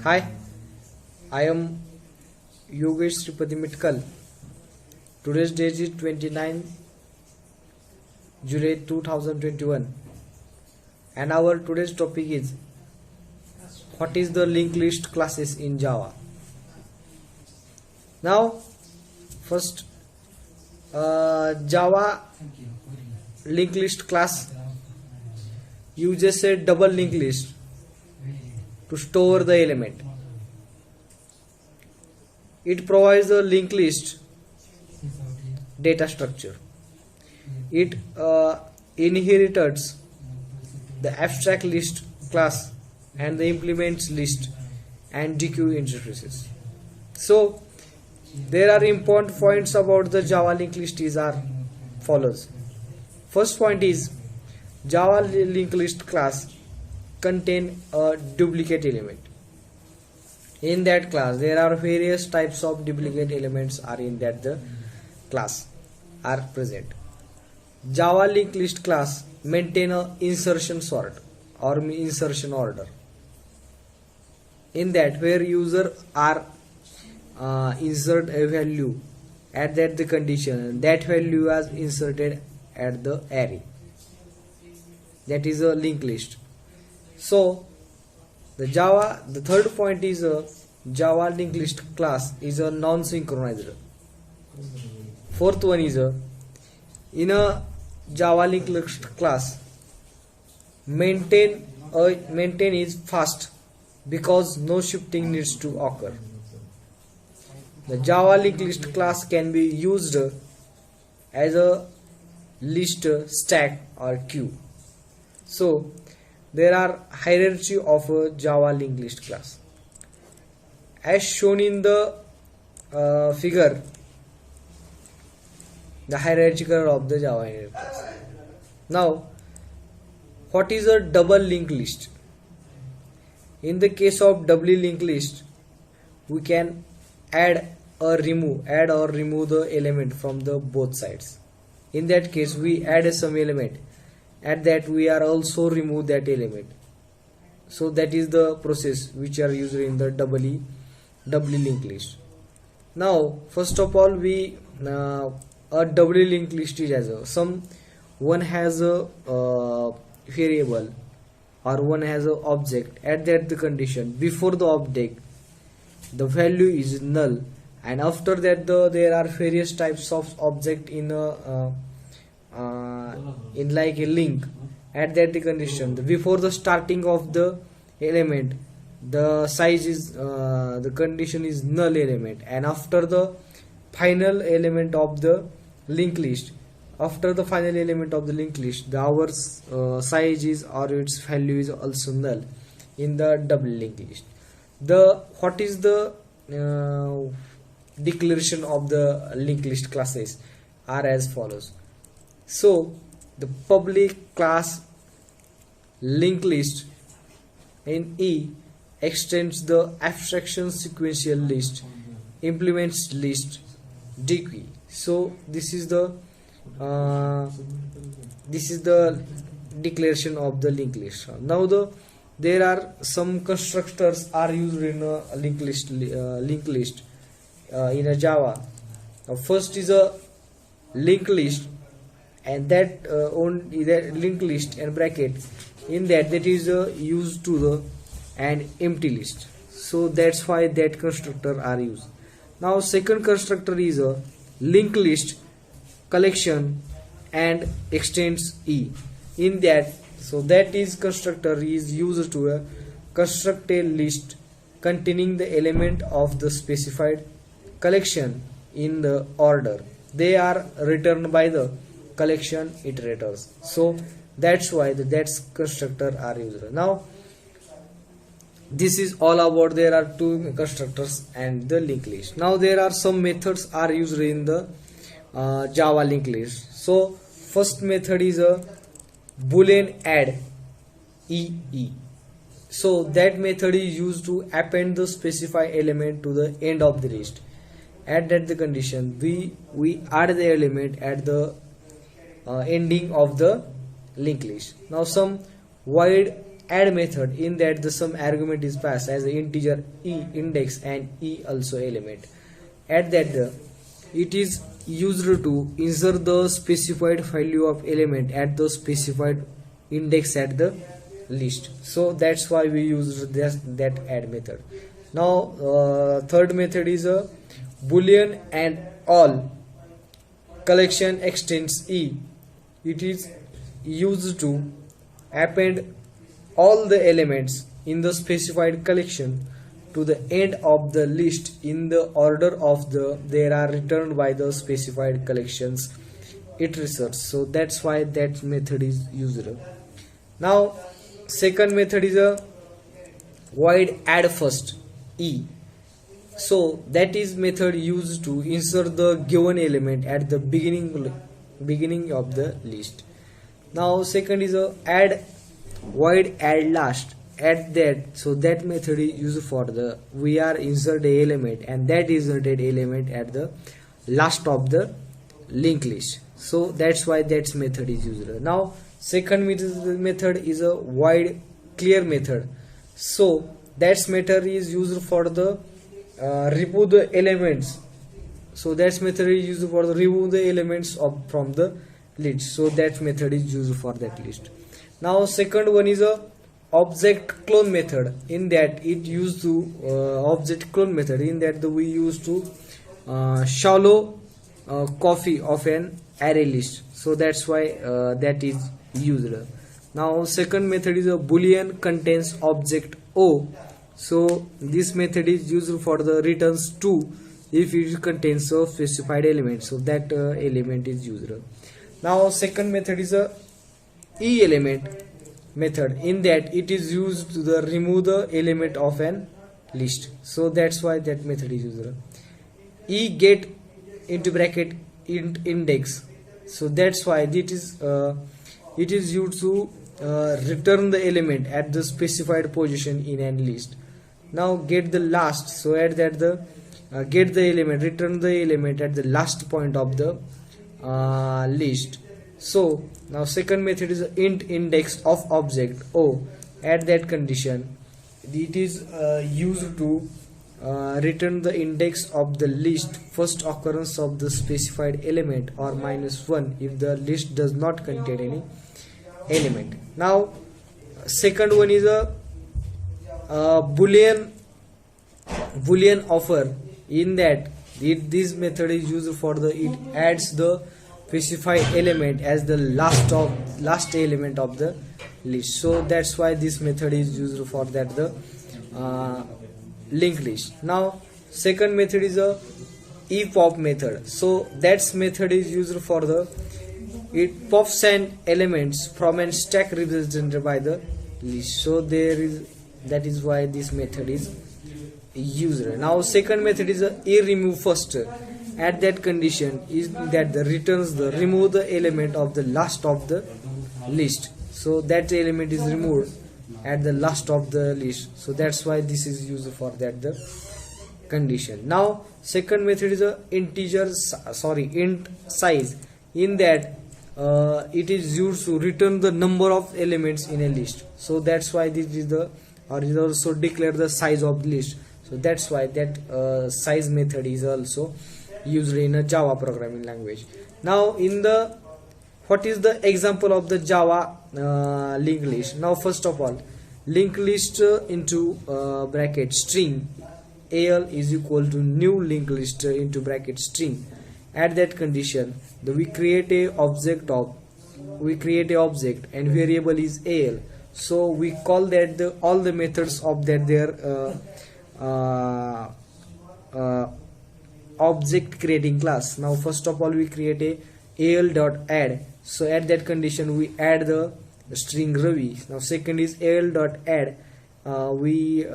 Hi, I am Yogesh Sripati Mitkal. Today's date is 29 July 2021 and our today's topic is what is the linked list classes in Java. Now first Java linked list class uses a double linked list to store the element. It provides the linked list data structure. It inherits the abstract list class and the implements list and dequeue interfaces. So there are important points about the Java linked list is are follows. First point is Java linked list class contain a duplicate element. In that class there are various types of duplicate elements are in that the class are present. Java linked list class maintain a insertion sort or insertion order. In that where user are insert a value at that the condition, that value is inserted at the array. That is a linked list. So the third point is a Java linked list class is a non-synchronized. Fourth one is in a Java linked list class maintain is fast because no shifting needs to occur. The Java linked list class can be used as a list, stack or queue. So there are hierarchy of a Java linked list class as shown in the figure. The hierarchical of the Java linked class. Now what is a double linked list? In the case of double linked list we can add or remove the element from the both sides. In that case we add some element, at that we are also remove that element. So that is the process which are used in the double linked list. Now first of all we a double linked list is as one has a variable or one has a object, at that the condition before the object the value is null, and after that there are various types of object in like a link. At that the condition before the starting of the element the size is the condition is null element, and after the final element of the linked list, after the final element of the linked list the our size is or its value is also null in the double linked list. What is the declaration of the linked list classes are as follows. So the public class linked list in E extends the abstraction sequential list, implements list, dequeue. So this is the declaration of the linked list. Now there are some constructors are used in a linked list in a Java. Now first is a linked list, and that linked list and bracket in that is used to the and empty list. So that's why that constructor are used. Now second constructor is a linked list collection and extends E. In that, so that is constructor is used to construct a list containing the element of the specified collection in the order they are returned by the collection iterators. So that's why that constructor are used. Now this is all about there are two constructors and the linked list. Now there are some methods are used in the Java linked list. So first method is a boolean add EE. So that method is used to append the specified element to the end of the list. At that the condition we add the element at the ending of the linked list. Now some void add method, in that the some argument is passed as an integer e index and e also element. At that it is used to insert the specified value of element at the specified index at the list. So that's why we use that add method. Now third method is a boolean and all collection extends e. It is used to append all the elements in the specified collection to the end of the list in the order of they are returned by the specified collections it researches. So that's why that method is used. Now second method is a void add first e. So that is method used to insert the given element at the beginning of the list. Now second is a add void add last. At that, so that method is used for the we are insert a element and that inserted element at the last of the linked list. So that's why that method is used. Now second method is a void clear method. So that method is used for the remove the elements. So that method is used for the remove the elements from the list. So that method is used for that list. Now second one is a object clone method. In that it used to object clone method, in that we used to shallow copy of an array list. So that's why that is used. Now second method is a boolean contains object o. So this method is used for the returns 2 if it contains a specified element. So that element is used. Now second method is a e element method. In that it is used to the remove the element of an list. So that's why that method is used. E get into bracket index. So that's why it is used to return the element at the specified position in an list. Now get the last. So at that the get the element, return the element at the last point of the list. So now second method is int index of object o. At that condition it is used to return the index of the list first occurrence of the specified element or -1 if the list does not contain any element. Now second one is a boolean offer. In that this method is used for the it adds the specified element as the last element of the list. So that's why this method is used for that the linked list. Now second method is a epop method. So that method is used for the it pops an elements from a stack represented by the list. So that is why this method is used. Now second method is a remove first. At that condition is that the returns the remove the element of the last of the list. So that element is removed at the last of the list. So that's why this is used for that the condition. Now second method is a int size. In that it is used to return the number of elements in a list. So that's why this is the or is also declare the size of the list. So that's why that size method is also used in a Java programming language. Now in the what is the example of the Java linked list? Now first of all, linked list into bracket string al is equal to new linked list into bracket string. At that condition we create a object and variable is al. So we call that all the methods of that their object creating class. Now first of all we create a al.add. So at that condition we add the string Ravi. Now second is al.add. We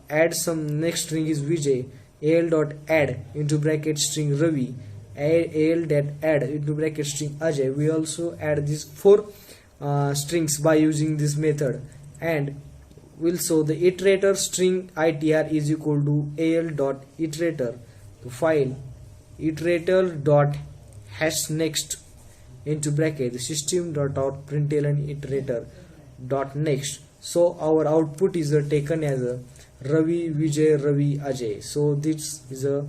add some next string is Vijay. al.add into bracket string Ravi. al.add into bracket string Ajay. We also add these 4 strings by using this method, and we'll show the iterator string itr is equal to al.iterator to file iterator dot hash next into bracket system dot out println iterator dot next. So our output is taken as a Ravi, Vijay, Ravi, Ajay. So this is a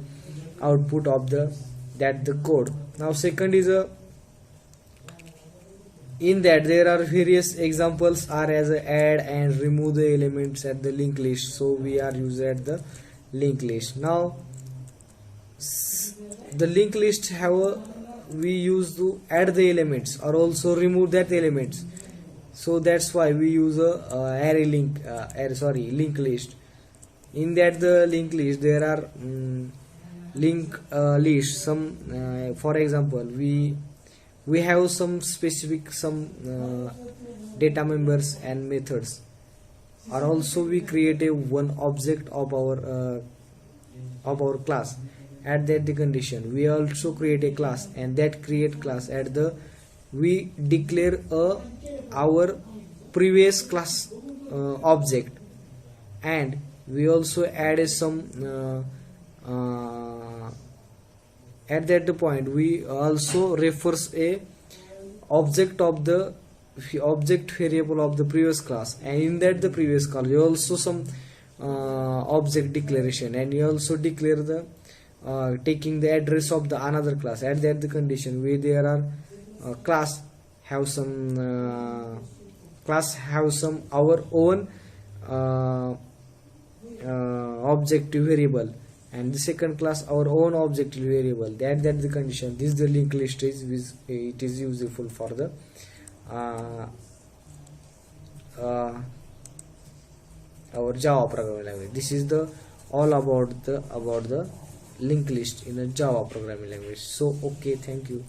output of the code. Now second is a, in that there are various examples are as a add and remove the elements at the linked list. So we are using at the linked list. Now the linked list have a, we use to add the elements or also remove that elements. So that's why we use a linked list. In that the linked list there are link list. Some for example we have some specific data members and methods, or also we create a one object of our class. At that the condition we also create a class, and that create class at the we declare our previous class object, and we also add some at that the point we also refers a object of the object variable of the previous class, and in that the previous class you also some object declaration, and you also declare the taking the address of the another class. At that the condition we there are class have some our own objective variable, and the second class our own objective variable. That the condition. This the linked list is it is useful for the our Java programming language. This is the all about the linked list in a Java programming language. So okay, thank you.